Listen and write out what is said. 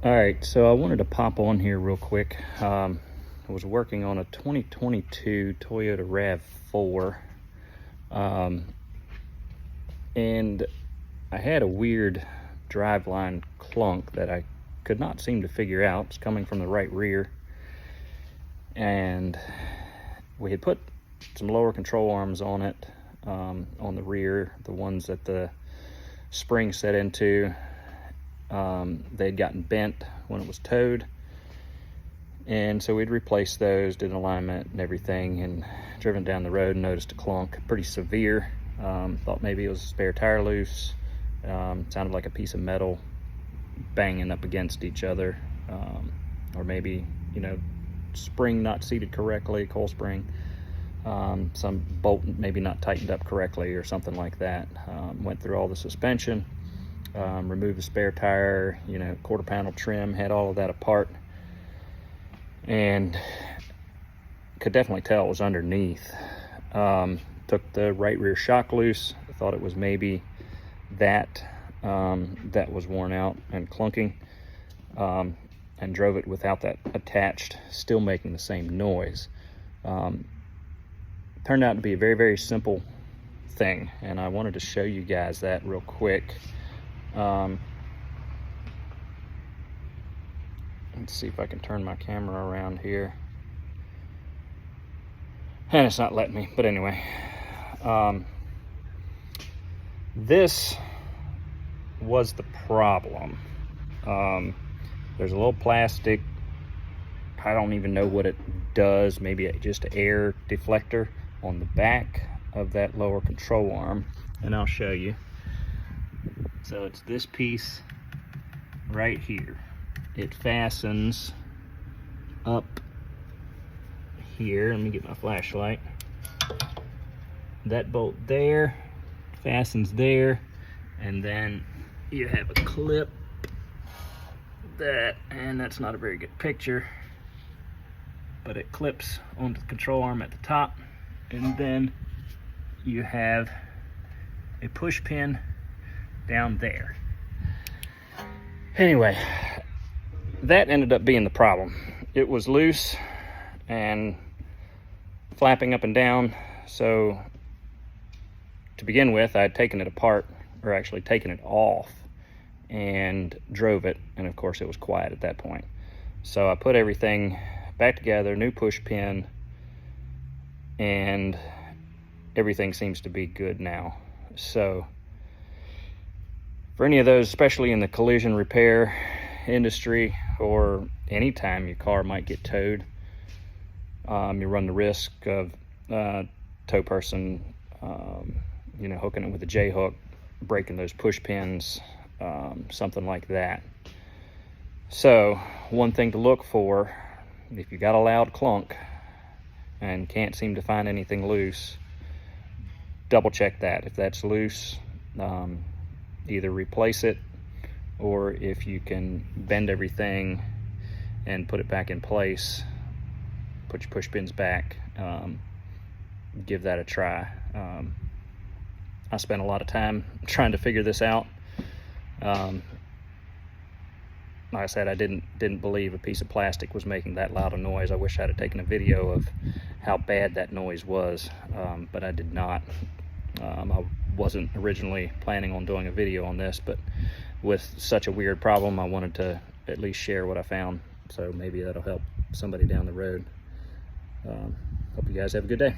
All right, so I wanted to pop on here real quick. I was working on a 2022 Toyota RAV4, and I had a weird driveline clunk that I could not seem to figure out. It's coming from the right rear, and we had put some lower control arms on it, on the rear, the ones that the spring set into. They'd gotten bent when it was towed, and so we'd replaced those, did an alignment and everything, and driven down the road and noticed a clunk, pretty severe. Thought maybe it was a spare tire loose. Sounded like a piece of metal banging up against each other, or maybe, spring not seated correctly, coil spring, some bolt maybe not tightened up correctly or something like that. Went through all the suspension, removed the spare tire, quarter panel trim, had all of that apart, and could definitely tell it was underneath. Took the right rear shock loose. I thought it was maybe that that was worn out and clunking, and drove it without that attached, still making the same noise. Turned out to be a very, very simple thing, and I wanted to show you guys that real quick. Let's see if I can turn my camera around here. And it's not letting me, but anyway. This was the problem. There's a little plastic, I don't even know what it does, maybe just an air deflector on the back of that lower control arm, and I'll show you. So it's this piece right here. It fastens up here. Let me get my flashlight. That bolt there fastens there, and then you have a clip that, and that's not a very good picture, but it clips onto the control arm at the top, and then you have a push pin down there. Anyway, that ended up being the problem. It was loose and flapping up and down. So to begin with, I had taken it apart, or actually taken it off, and drove it, and of course it was quiet at that point. So I put everything back together, new push pin, and everything seems to be good now. So for any of those, especially in the collision repair industry, or anytime your car might get towed, you run the risk of tow person hooking it with a J-hook, breaking those push pins, something like that. So one thing to look for, if you got a loud clunk and can't seem to find anything loose, double check that. If that's loose, either replace it, or if you can bend everything and put it back in place, put your push pins back, give that a try. I spent a lot of time trying to figure this out. Like I said, I didn't believe a piece of plastic was making that loud a noise. I wish I'd have taken a video of how bad that noise was, but I did not. I wasn't originally planning on doing a video on this, but with such a weird problem, I wanted to at least share what I found, so maybe that'll help somebody down the road. Hope you guys have a good day.